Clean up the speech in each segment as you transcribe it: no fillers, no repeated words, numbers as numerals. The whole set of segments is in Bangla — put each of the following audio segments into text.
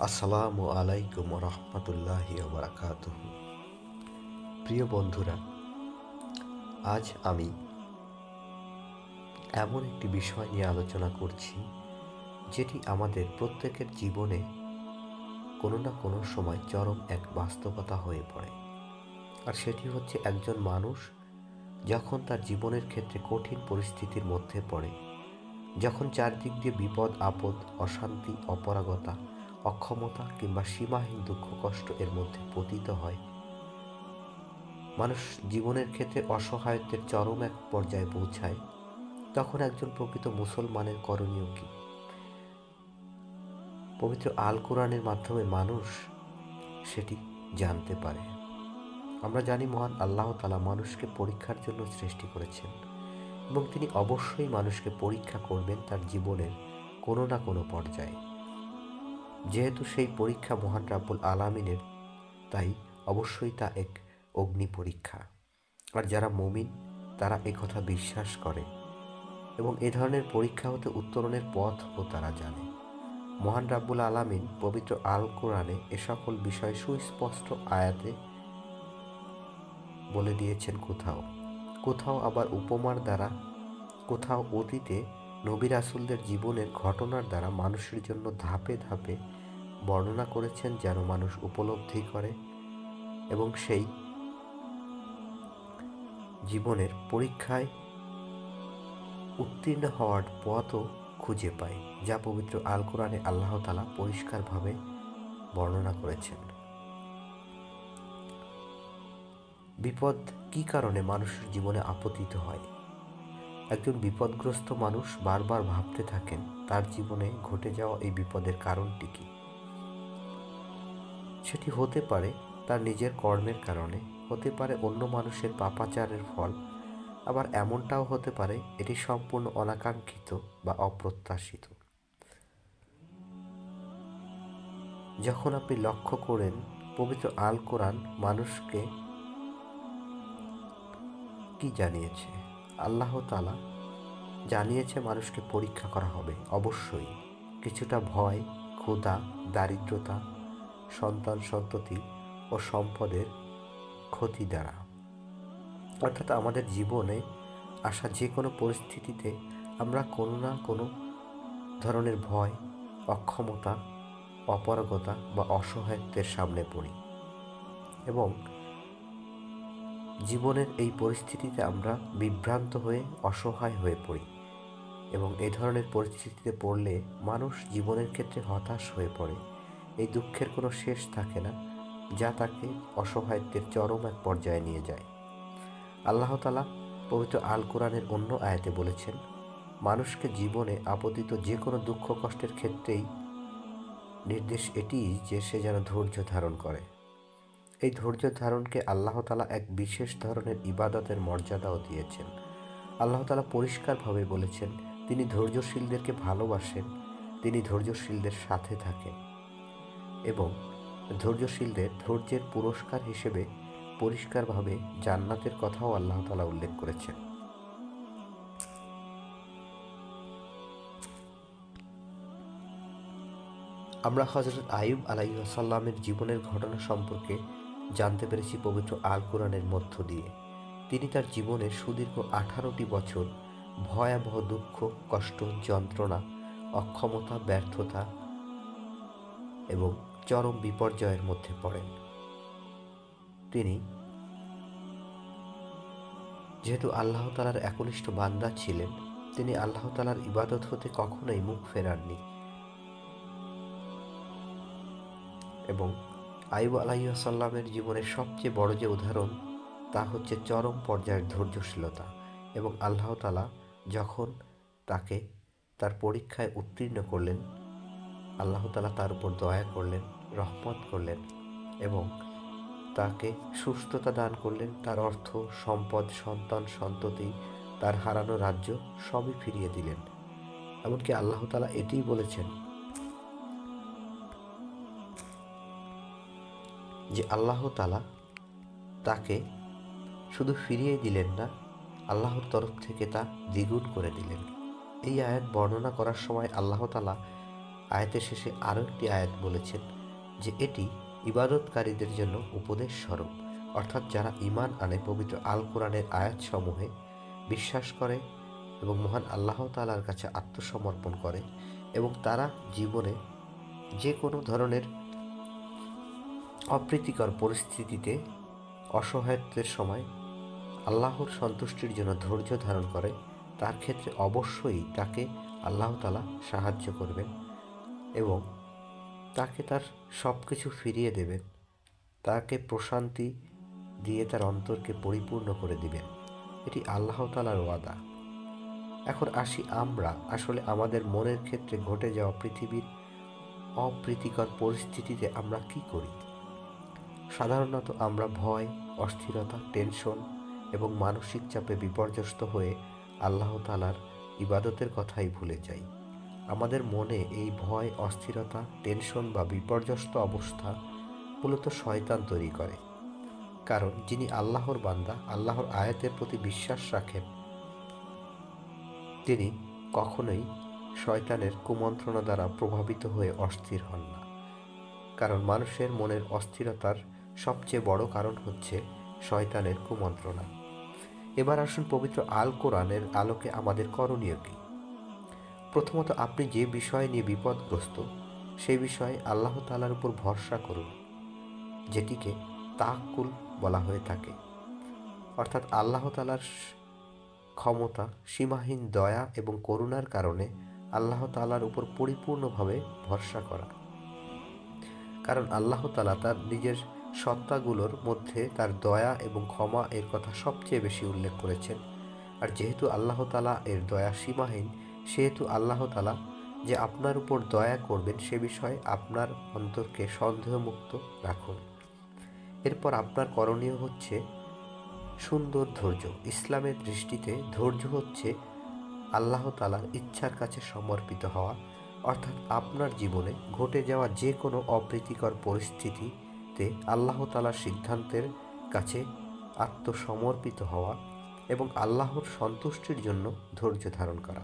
আসসালামু আলাইকুম রহমতুল্লাহি বারাকাতুহ। প্রিয় বন্ধুরা, আজ আমি এমন একটি বিষয় নিয়ে আলোচনা করছি যেটি আমাদের প্রত্যেকের জীবনে কোনো না কোনো সময় চরম এক বাস্তবতা হয়ে পড়ে। আর সেটি হচ্ছে একজন মানুষ যখন তার জীবনের ক্ষেত্রে কঠিন পরিস্থিতির মধ্যে পড়ে, যখন চারদিক দিয়ে বিপদ আপদ, অশান্তি, অপারগতা, অক্ষমতা কিংবা সীমাহীন দুঃখ কষ্ট এর মধ্যে পতিত হয়, মানুষ জীবনের ক্ষেত্রে অসহায়ত্বের চরম এক পর্যায়ে পৌঁছায়, তখন একজন প্রকৃত মুসলমানের করণীয় কি? পবিত্র আল কোরআনের মাধ্যমে মানুষ সেটি জানতে পারে। আমরা জানি মহান আল্লাহ তাআলা মানুষকে পরীক্ষার জন্য সৃষ্টি করেছেন এবং তিনি অবশ্যই মানুষকে পরীক্ষা করবেন তার জীবনের কোনো না কোনো পর্যায়ে। যেহেতু সেই পরীক্ষা মহান রাব্বুল আলামিনের, তাই অবশ্যই তা এক অগ্নি পরীক্ষা। আর যারা মুমিন তারা একথা বিশ্বাস করে এবং এ ধরনের পরীক্ষা হতে উত্তরণের পথও তারা জানে। মহান রাব্বুল আলামিন পবিত্র আল কোরআনে এ সকল বিষয় সুস্পষ্ট আয়াতে বলে দিয়েছেন। কোথাও কোথাও আবার উপমার দ্বারা, কোথাও অতীতে নবী রাসূলদের জীবনের ঘটনার দ্বারা মানুষের জন্য ধাপে ধাপে বর্ণনা করেছেন, যেন মানুষ উপলব্ধি করে এবং সেই জীবনের পরীক্ষায় উত্তীর্ণ হওয়ার পথও খুঁজে পায়, যা পবিত্র আল কোরআনে আল্লাহ তাআলা পরিষ্কারভাবে বর্ণনা করেছেন। বিপদ কী কারণে মানুষের জীবনে আপতিত হয়? একজন বিপদগ্রস্ত মানুষ বারবার ভাবতে থাকেন তার জীবনে ঘটে যাওয়া এই বিপদের কারণটি কী। সেটি হতে পারে তার নিজের কর্মের কারণে, হতে পারে অন্য মানুষের পাপাচারের ফল, আবার এমনটাও হতে পারে এটি সম্পূর্ণ অনাকাঙ্ক্ষিত বা অপ্রত্যাশিত। যখন আপনি লক্ষ্য করেন পবিত্র আল কোরআন মানুষকে কি জানিয়েছে, আল্লাহ তাআলা জানিয়েছে মানুষকে পরীক্ষা করা হবে অবশ্যই, কিছুটা ভয়, ক্ষুধা, দারিদ্রতা, সন্তান সন্ততি ও সম্পদের ক্ষতি দ্বারা। অর্থাৎ আমাদের জীবনে আসা যে কোনো পরিস্থিতিতে আমরা কোনো না কোনো ধরনের ভয়, অক্ষমতা, অপারগতা বা অসহায়ত্বের সামনে পড়ি এবং জীবনের এই পরিস্থিতিতে আমরা বিভ্রান্ত হয়ে অসহায় হয়ে পড়ি এবং এই ধরনের পরিস্থিতিতে পড়লে মানুষ জীবনের ক্ষেত্রে হতাশ হয়ে পড়ে। এই দুঃখের কোনো শেষ থাকে না, যা তাকে অসহায়ত্বের চরম এক পর্যায়ে নিয়ে যায়। আল্লাহ তাআলা পবিত্র আল কোরআনের অন্য আয়াতে বলেছেন, মানুষকে জীবনে আপতিত যে কোনো দুঃখ কষ্টের ক্ষেত্রেই নির্দেশ এটিই যে সে যেন ধৈর্য ধারণ করে। এই ধৈর্য ধারণকে আল্লাহ তাআলা এক বিশেষ ধরনের ইবাদতের মর্যাদাও দিয়েছেন। আল্লাহ তাআলা পরিষ্কারভাবে বলেছেন, তিনি ধৈর্যশীলদেরকে ভালোবাসেন, তিনি ধৈর্যশীলদের সাথে থাকেন এবং ধৈর্যশীলদের ধৈর্যের পুরস্কার হিসেবে পরিষ্কারভাবে জান্নাতের কথাও আল্লাহ তাআলা উল্লেখ করেছেন। আমরা হযরত আইয়ুব আলাইহিস সালামের জীবনের ঘটনা সম্পর্কে জানতে পেরেছি পবিত্র আল কোরআনের মধ্য দিয়ে। তিনি তার জীবনের সুদীর্ঘ 18টি বছর ভয়াবহ দুঃখ, কষ্ট, যন্ত্রণা, অক্ষমতা, ব্যর্থতা এবং চরম বিপর্যয়ের মধ্যে পড়েন। তিনি যেহেতু আল্লাহ তাআলার একনিষ্ঠ বান্দা ছিলেন, তিনি আল্লাহ তাআলার ইবাদত হতে কখনোই মুখ ফেরাননি এবং আইয়ুব আলাইহিস সালামের জীবনের সবচেয়ে বড় যে উদাহরণ, তা হচ্ছে চরম পর্যায়ের ধৈর্যশীলতা এবং আল্লাহ তাআলা যখন তাকে তার পরীক্ষায় উত্তীর্ণ করলেন, আল্লাহ তাআলা তার উপর দয়া করলেন, রহমত করলেন এবং তাকে সুস্থতা দান করলেন, তার অর্থ, সম্পদ, সন্তান সন্ততি, তার হারানো রাজ্য সবই ফিরিয়ে দিলেন। এমনকি আল্লাহ তাআলা এটিই বলেছেন যে আল্লাহ তাআলা তাকে শুধু ফিরিয়ে দিলেন না, আল্লাহর তরফ থেকে তা দ্বিগুণ করে দিলেন। এই আয়াত বর্ণনা করার সময় আল্লাহ তাআলা আয়াতের শেষে আরও একটি আয়াত বলেছেন যে এটি ইবাদতকারীদের জন্য উপদেশ স্বরূপ, অর্থাৎ যারা ঈমান আনে, পবিত্র আল কোরআনের আয়াতসমূহে বিশ্বাস করে এবং মহান আল্লাহ তাআলার কাছে আত্মসমর্পণ করে এবং তারা জীবনে যে কোনো ধরনের অপ্রীতিকর পরিস্থিতিতে অসহায়ত্বের সময় আল্লাহর সন্তুষ্টির জন্য ধৈর্য ধারণ করে, তার ক্ষেত্রে অবশ্যই তাকে আল্লাহ তাআলা সাহায্য করবেন এবং তাকে তার সব কিছু ফিরিয়ে দেবেন, তাকে প্রশান্তি দিয়ে তার অন্তরকে পরিপূর্ণ করে দিবেন। এটি আল্লাহ তাআলার ওয়াদা। এখন আসি আমরা আসলে আমাদের মনের ক্ষেত্রে ঘটে যাওয়া পৃথিবীর অপ্রীতিকর পরিস্থিতিতে আমরা কি করি। সাধারণত আমরা ভয়, অস্থিরতা, টেনশন এবং মানসিক চাপে বিপর্যস্ত হয়ে আল্লাহ তাআলার ইবাদতের কথাই ভুলে যাই। আমাদের মনে এই ভয়, অস্থিরতা, টেনশন বা বিপর্যস্ত অবস্থা মূলত শয়তান তৈরি করে। কারণ যিনি আল্লাহর বান্দা, আল্লাহর আয়াতের প্রতি বিশ্বাস রাখেন, তিনি কখনোই শয়তানের কুমন্ত্রণা দ্বারা প্রভাবিত হয়ে অস্থির হন না। কারণ মানুষের মনের অস্থিরতার সবচেয়ে বড় কারণ হচ্ছে শয়তানের কুমন্ত্রণা। এবার আসুন পবিত্র আল কোরআনের আলোকে আমাদের করণীয় কী। প্রথমত, আপনি যে বিষয় নিয়ে বিপদগ্রস্ত সেই বিষয়ে আল্লাহ তাআলার উপর ভরসা করুন, যেটিকে তাওয়াক্কুল বলা হয়ে থাকে, অর্থাৎ আল্লাহ তাআলার ক্ষমতা, সীমাহীন দয়া এবং করুণার কারণে আল্লাহ তাআলার উপর পরিপূর্ণভাবে ভরসা করা। কারণ আল্লাহ তাআলা তার নিজের সত্তাগুলোর মধ্যে তার দয়া এবং ক্ষমা এর কথা সবচেয়ে বেশি উল্লেখ করেছেন। আর যেহেতু আল্লাহ তাআলা এর দয়া সীমাহীন, সেহেতু আল্লাহ তাআলা যে আপনার উপর দয়া করবেন সে বিষয়ে আপনার অন্তরকে সন্দেহমুক্ত রাখুন। এরপর আপনার করণীয় হচ্ছে সুন্দর ধৈর্য। ইসলামের দৃষ্টিতে ধৈর্য হচ্ছে আল্লাহ তাআলার ইচ্ছার কাছে সমর্পিত হওয়া, অর্থাৎ আপনার জীবনে ঘটে যাওয়া যে কোনো অপ্রীতিকর পরিস্থিতিতে আল্লাহ তাআলার সিদ্ধান্তের কাছে আত্মসমর্পিত হওয়া এবং আল্লাহর সন্তুষ্টির জন্য ধৈর্য ধারণ করা।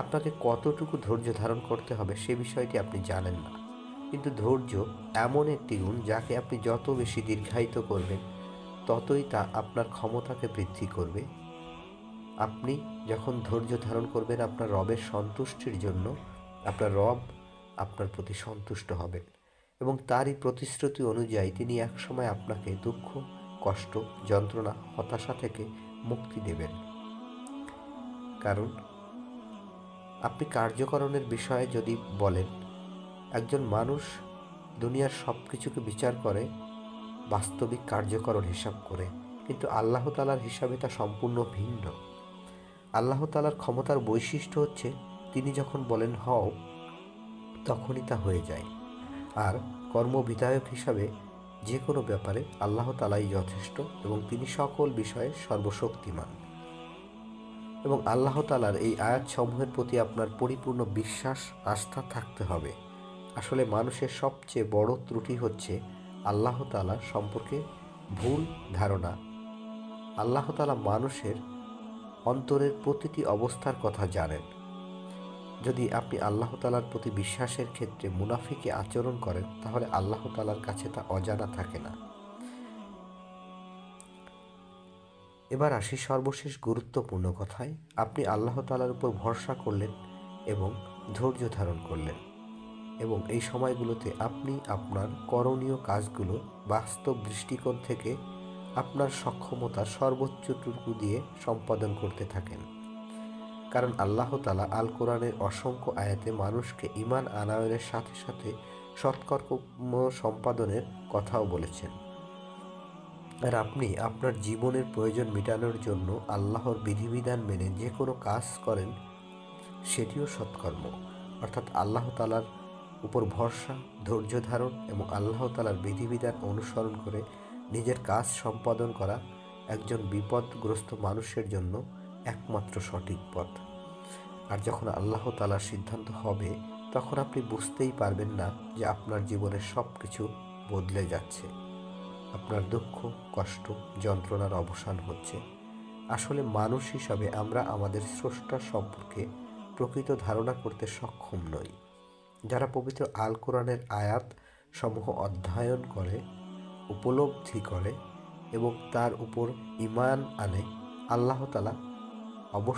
আপনাকে কতটুকু ধৈর্য ধারণ করতে হবে সে বিষয়টি আপনি জানেন না, কিন্তু ধৈর্য এমন একটি গুণ যাকে আপনি যত বেশি দীর্ঘায়িত করবেন ততই তা আপনার ক্ষমতাকে বৃদ্ধি করবে। আপনি যখন ধৈর্য ধারণ করবেন আপনার রবের সন্তুষ্টির জন্য, আপনার রব আপনার প্রতি সন্তুষ্ট হবেন এবং তারই প্রতিশ্রুতি অনুযায়ী তিনি একসময় আপনাকে দুঃখ, কষ্ট, যন্ত্রণা, হতাশা থেকে মুক্তি দেবেন। কারণ আপনি কার্যকরণের বিষয়ে যদি বলেন, একজন মানুষ দুনিয়ার সব কিছুকে বিচার করে বাস্তবিক কার্যকরণ হিসাব করে, কিন্তু আল্লাহ তাআলার হিসাবে তা সম্পূর্ণ ভিন্ন। আল্লাহ তাআলার ক্ষমতার বৈশিষ্ট্য হচ্ছে তিনি যখন বলেন হও তখনই তা হয়ে যায়। আর কর্মবিধায়ক হিসাবে যে কোনো ব্যাপারে আল্লাহ তাআলাই যথেষ্ট এবং তিনি সকল বিষয়ে সর্বশক্তিমান। এবং আল্লাহ তাআলার এই আয়াতসমূহের প্রতি আপনার পরিপূর্ণ বিশ্বাস, আস্থা থাকতে হবে। আসলে মানুষের সবচেয়ে বড় ত্রুটি হচ্ছে আল্লাহ তাআলা সম্পর্কে ভুল ধারণা। আল্লাহ তাআলা মানুষের অন্তরের প্রতিটি অবস্থার কথা জানেন। যদি আপনি আল্লাহ তাআলার প্রতি বিশ্বাসের ক্ষেত্রে মুনাফিকি আচরণ করেন তাহলে আল্লাহ তাআলার কাছে তা অজানা থাকে না। এবার আসি সর্বশেষ গুরুত্বপূর্ণ কথায়। আপনি আল্লাহ তাআলার উপর ভরসা করলেন এবং ধৈর্য ধারণ করলেন এবং এই সময়গুলোতে আপনি আপনার করণীয় কাজগুলো বাস্তব দৃষ্টিকোণ থেকে আপনার সক্ষমতার সর্বোচ্চটুকু দিয়ে সম্পাদন করতে থাকেন। কারণ আল্লাহ তাআলা আল কোরআনের অসংখ্য আয়াতে মানুষকে ঈমান আনয়নের সাথে সাথে সৎকর্ম সম্পাদনের কথাও বলেছেন। আর আপনি আপনার জীবনের প্রয়োজন মেটানোর জন্য আল্লাহর বিধিবিধান মেনে যে কোনো কাজ করেন সেটিও সৎকর্ম, অর্থাৎ আল্লাহ তাআলার উপর ভরসা, ধৈর্য ধারণ এবং আল্লাহ তাআলার বিধিবিধান অনুসরণ করে নিজের কাজ সম্পাদন করা একজন বিপদগ্রস্ত মানুষের জন্য একমাত্র সঠিক পথ। আর যখন আল্লাহ তাআলার সিদ্ধান্ত হবে তখন আপনি বুঝতেই পারবেন না যে আপনার জীবনের সব কিছু বদলে যাচ্ছে, আপনার দুঃখ, কষ্ট, যন্ত্রণার অবসান হচ্ছে। আসলে মানুষ হিসাবে আমরা আমাদের স্রষ্টার সম্পর্কে প্রকৃত ধারণা করতে সক্ষম নই। যারা পবিত্র আল কোরআনের আয়াত সমূহ অধ্যয়ন করে, উপলব্ধি করে এবং তার উপর ঈমান আনে, আল্লাহ তাআলা অবশ্যই